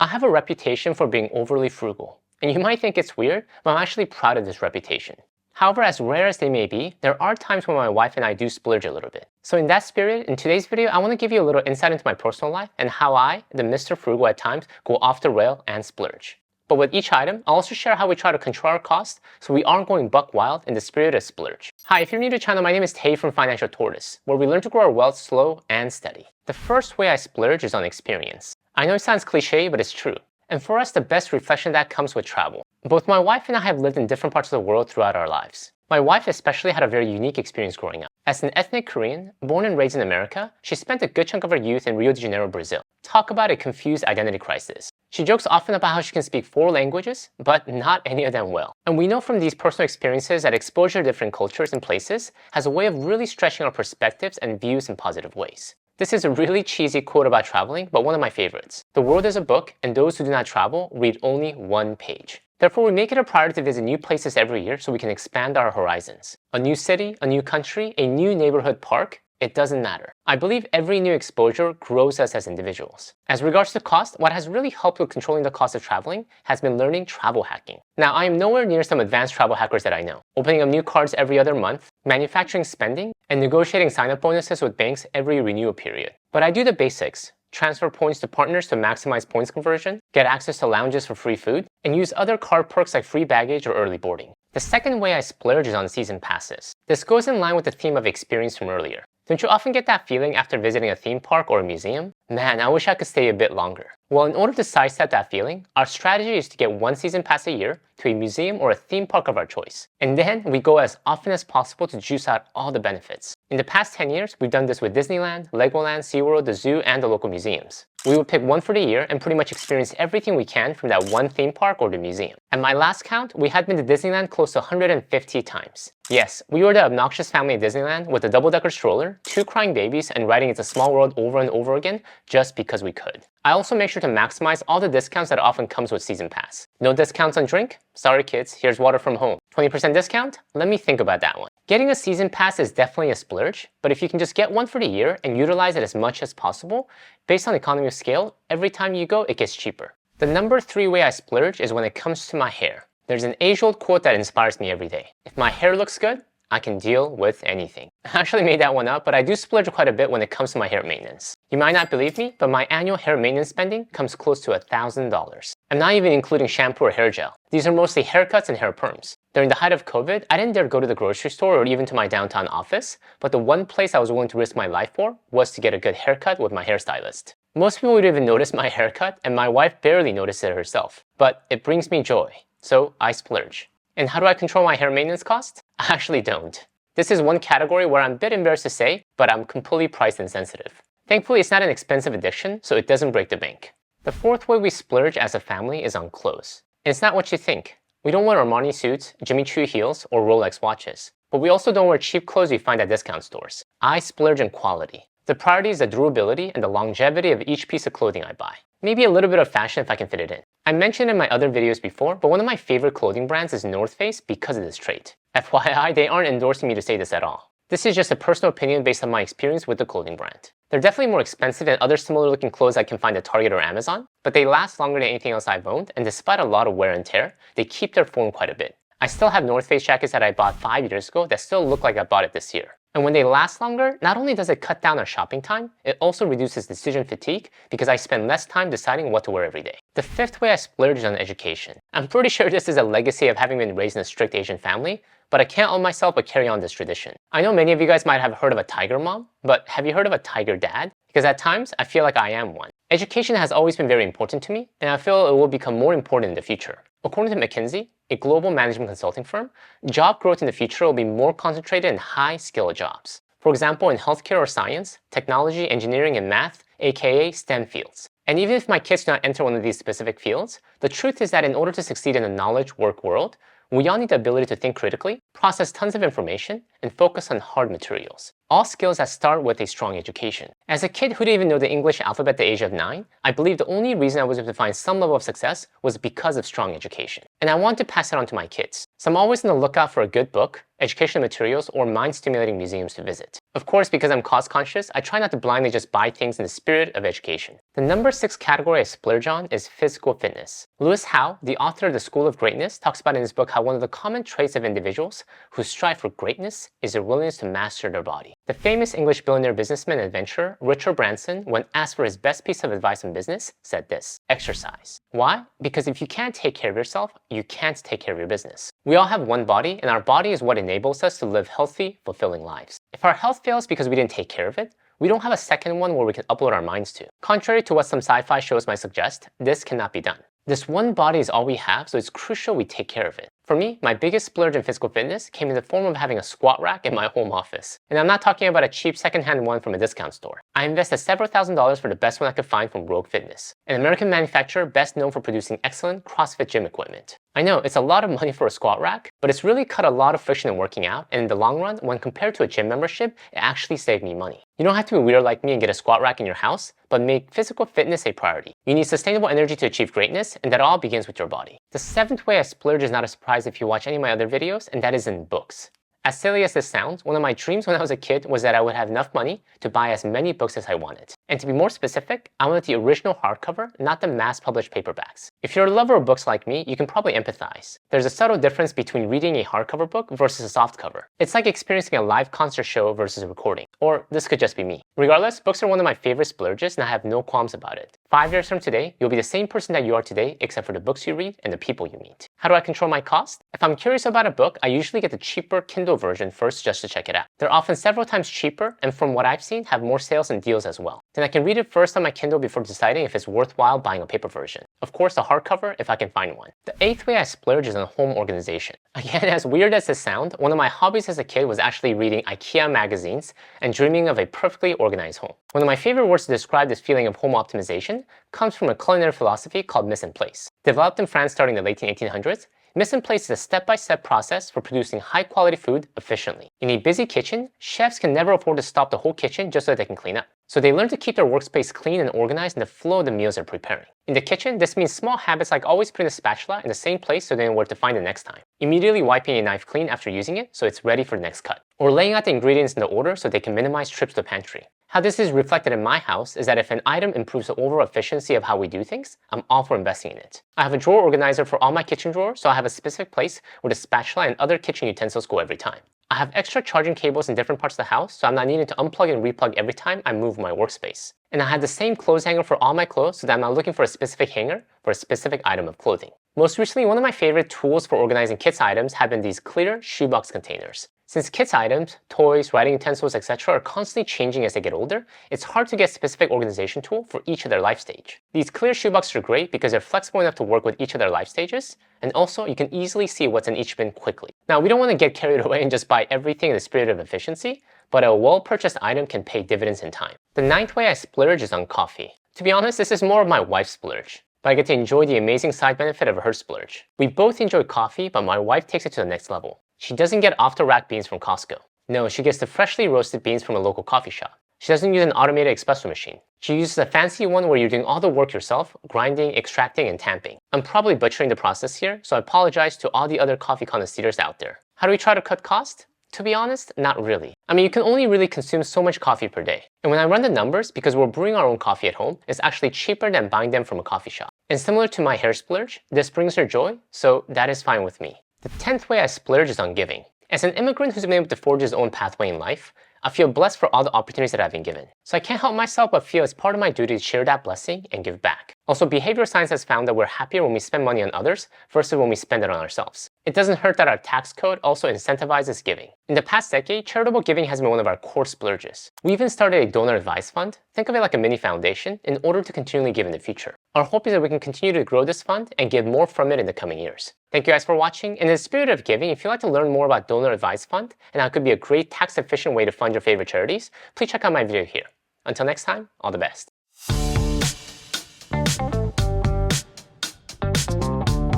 I have a reputation for being overly frugal, and you might think it's weird, but I'm actually proud of this reputation. However, as rare as they may be, there are times when my wife and I do splurge a little bit. So in that spirit, in today's video, I want to give you a little insight into my personal life and how I, the Mr. Frugal at times, go off the rail and splurge. But with each item, I'll also share how we try to control our costs so we aren't going buck wild in the spirit of splurge. Hi, if you're new to the channel, my name is Tay from Financial Tortoise, where we learn to grow our wealth slow and steady. The first way I splurge is on experience. I know it sounds cliche, but it's true. And for us, the best reflection of that comes with travel. Both my wife and I have lived in different parts of the world throughout our lives. My wife especially had a very unique experience growing up. As an ethnic Korean, born and raised in America, she spent a good chunk of her youth in Rio de Janeiro, Brazil. Talk about a confused identity crisis. She jokes often about how she can speak 4 languages, but not any of them well. And we know from these personal experiences that exposure to different cultures and places has a way of really stretching our perspectives and views in positive ways. This is a really cheesy quote about traveling, but one of my favorites. The world is a book, and those who do not travel read only one page. Therefore, we make it a priority to visit new places every year so we can expand our horizons. A new city, a new country, a new neighborhood park, it doesn't matter. I believe every new exposure grows us as individuals. As regards to cost, what has really helped with controlling the cost of traveling has been learning travel hacking. Now, I am nowhere near some advanced travel hackers that I know, opening up new cards every other month, manufacturing spending, and negotiating sign-up bonuses with banks every renewal period. But I do the basics. Transfer points to partners to maximize points conversion, get access to lounges for free food, and use other card perks like free baggage or early boarding. The second way I splurge is on season passes. This goes in line with the theme of experience from earlier. Don't you often get that feeling after visiting a theme park or a museum? Man, I wish I could stay a bit longer. Well, in order to sidestep that feeling, our strategy is to get 1 season pass a year to a museum or a theme park of our choice. And then we go as often as possible to juice out all the benefits. In the past 10 years, we've done this with Disneyland, Legoland, SeaWorld, the zoo, and the local museums. We would pick one for the year and pretty much experience everything we can from that one theme park or the museum. At my last count, we had been to Disneyland close to 150 times. Yes, we were the obnoxious family at Disneyland with a double-decker stroller, 2 crying babies, and riding It's a Small World over and over again just because we could. I also make sure to maximize all the discounts that often comes with season pass. No discounts on drink? Sorry kids, here's water from home. 20% discount? Let me think about that one. Getting a season pass is definitely a splurge, but if you can just get one for the year and utilize it as much as possible, based on economy of scale, every time you go, it gets cheaper. The number 3 way I splurge is when it comes to my hair. There's an age-old quote that inspires me every day. If my hair looks good, I can deal with anything. I actually made that one up, but I do splurge quite a bit when it comes to my hair maintenance. You might not believe me, but my annual hair maintenance spending comes close to $1,000. I'm not even including shampoo or hair gel. These are mostly haircuts and hair perms. During the height of COVID, I didn't dare go to the grocery store or even to my downtown office, but the one place I was willing to risk my life for was to get a good haircut with my hairstylist. Most people would even notice my haircut, and my wife barely noticed it herself. But it brings me joy, so I splurge. And how do I control my hair maintenance cost? I actually don't. This is one category where I'm a bit embarrassed to say, but I'm completely price insensitive. Thankfully, it's not an expensive addiction, so it doesn't break the bank. The 4th way we splurge as a family is on clothes. And it's not what you think. We don't wear Armani suits, Jimmy Choo heels, or Rolex watches. But we also don't wear cheap clothes you find at discount stores. I splurge in quality. The priority is the durability and the longevity of each piece of clothing I buy. Maybe a little bit of fashion if I can fit it in. I mentioned in my other videos before, but one of my favorite clothing brands is North Face because of this trait. FYI, they aren't endorsing me to say this at all. This is just a personal opinion based on my experience with the clothing brand. They're definitely more expensive than other similar looking clothes I can find at Target or Amazon, but they last longer than anything else I've owned, and despite a lot of wear and tear, they keep their form quite a bit. I still have North Face jackets that I bought 5 years ago that still look like I bought it this year. And when they last longer, not only does it cut down our shopping time, it also reduces decision fatigue because I spend less time deciding what to wear every day. The 5th way I splurge is on education. I'm pretty sure this is a legacy of having been raised in a strict Asian family, but I can't help myself but carry on this tradition. I know many of you guys might have heard of a tiger mom, but have you heard of a tiger dad? Because at times, I feel like I am one. Education has always been very important to me, and I feel it will become more important in the future. According to McKinsey, a global management consulting firm, job growth in the future will be more concentrated in high-skill jobs. For example, in healthcare or science, technology, engineering, and math, aka STEM fields. And even if my kids do not enter one of these specific fields, the truth is that in order to succeed in the knowledge work world, we all need the ability to think critically, process tons of information, and focus on hard materials. All skills that start with a strong education. As a kid who didn't even know the English alphabet at the age of 9, I believe the only reason I was able to find some level of success was because of strong education. And I want to pass it on to my kids. So I'm always on the lookout for a good book, educational materials, or mind-stimulating museums to visit. Of course, because I'm cost conscious, I try not to blindly just buy things in the spirit of education. The number 6 category I splurge on is physical fitness. Lewis Howes, the author of The School of Greatness, talks about in his book how one of the common traits of individuals who strive for greatness is their willingness to master their body. The famous English billionaire businessman and adventurer Richard Branson, when asked for his best piece of advice in business, said this: exercise. Why? Because if you can't take care of yourself, you can't take care of your business. We all have one body, and our body is what enables us to live healthy, fulfilling lives. If our health fails because we didn't take care of it, we don't have a second one where we can upload our minds to. Contrary to what some sci-fi shows might suggest, this cannot be done. This one body is all we have, so it's crucial we take care of it. For me, my biggest splurge in physical fitness came in the form of having a squat rack in my home office. And I'm not talking about a cheap secondhand one from a discount store. I invested several $1,000s for the best one I could find from Rogue Fitness, an American manufacturer best known for producing excellent CrossFit gym equipment. I know it's a lot of money for a squat rack, but it's really cut a lot of friction in working out, and in the long run, when compared to a gym membership, it actually saved me money. You don't have to be weird like me and get a squat rack in your house, but make physical fitness a priority. You need sustainable energy to achieve greatness, and that all begins with your body. The 7th way I splurge is not a surprise if you watch any of my other videos, and that is in books. As silly as this sounds, one of my dreams when I was a kid was that I would have enough money to buy as many books as I wanted. And to be more specific, I wanted the original hardcover, not the mass-published paperbacks. If you're a lover of books like me, you can probably empathize. There's a subtle difference between reading a hardcover book versus a softcover. It's like experiencing a live concert show versus a recording. Or this could just be me. Regardless, books are one of my favorite splurges, and I have no qualms about it. 5 years from today, you'll be the same person that you are today, except for the books you read and the people you meet. How do I control my cost? If I'm curious about a book, I usually get the cheaper Kindle version first just to check it out. They're often several times cheaper, and from what I've seen, have more sales and deals as well. Then I can read it first on my Kindle before deciding if it's worthwhile buying a paper version. Of course, a hardcover if I can find one. The 8th way I splurge is on home organization. Again, as weird as this sounds, one of my hobbies as a kid was actually reading IKEA magazines and dreaming of a perfectly organized home. One of my favorite words to describe this feeling of home optimization comes from a culinary philosophy called mise en place. Developed in France starting in the late 1800s, mise en place is a step-by-step process for producing high-quality food efficiently. In a busy kitchen, chefs can never afford to stop the whole kitchen just so that they can clean up. So they learn to keep their workspace clean and organized in the flow of the meals they're preparing. In the kitchen, this means small habits like always putting the spatula in the same place so they know where to find it next time. Immediately wiping a knife clean after using it so it's ready for the next cut. Or laying out the ingredients in the order so they can minimize trips to the pantry. How this is reflected in my house is that if an item improves the overall efficiency of how we do things, I'm all for investing in it. I have a drawer organizer for all my kitchen drawers, so I have a specific place where the spatula and other kitchen utensils go every time. I have extra charging cables in different parts of the house, so I'm not needing to unplug and replug every time I move my workspace. And I have the same clothes hanger for all my clothes so that I'm not looking for a specific hanger for a specific item of clothing. Most recently, one of my favorite tools for organizing kids' items have been these clear shoebox containers. Since kids' items, toys, writing utensils, etc. are constantly changing as they get older, it's hard to get a specific organization tool for each of their life stage. These clear shoeboxes are great because they're flexible enough to work with each of their life stages, and also you can easily see what's in each bin quickly. Now, we don't want to get carried away and just buy everything in the spirit of efficiency, but a well-purchased item can pay dividends in time. The 9th way I splurge is on coffee. To be honest, this is more of my wife's splurge, but I get to enjoy the amazing side benefit of her splurge. We both enjoy coffee, but my wife takes it to the next level. She doesn't get off-the-rack beans from Costco. No, she gets the freshly roasted beans from a local coffee shop. She doesn't use an automated espresso machine. She uses a fancy one where you're doing all the work yourself, grinding, extracting, and tamping. I'm probably butchering the process here, so I apologize to all the other coffee connoisseurs out there. How do we try to cut cost? To be honest, not really. I mean, you can only really consume so much coffee per day. And when I run the numbers, because we're brewing our own coffee at home, it's actually cheaper than buying them from a coffee shop. And similar to my hair splurge, this brings her joy, so that is fine with me. The 10th way I splurge is on giving. As an immigrant who's been able to forge his own pathway in life, I feel blessed for all the opportunities that I've been given. So I can't help myself but feel it's part of my duty to share that blessing and give back. Also, behavioral science has found that we're happier when we spend money on others versus when we spend it on ourselves. It doesn't hurt that our tax code also incentivizes giving. In the past decade, charitable giving has been one of our core splurges. We even started a donor advice fund, think of it like a mini foundation, in order to continually give in the future. Our hope is that we can continue to grow this fund and give more from it in the coming years. Thank you guys for watching. In the spirit of giving, if you'd like to learn more about Donor Advice Fund and how it could be a great tax-efficient way to fund your favorite charities, please check out my video here. Until next time, all the best.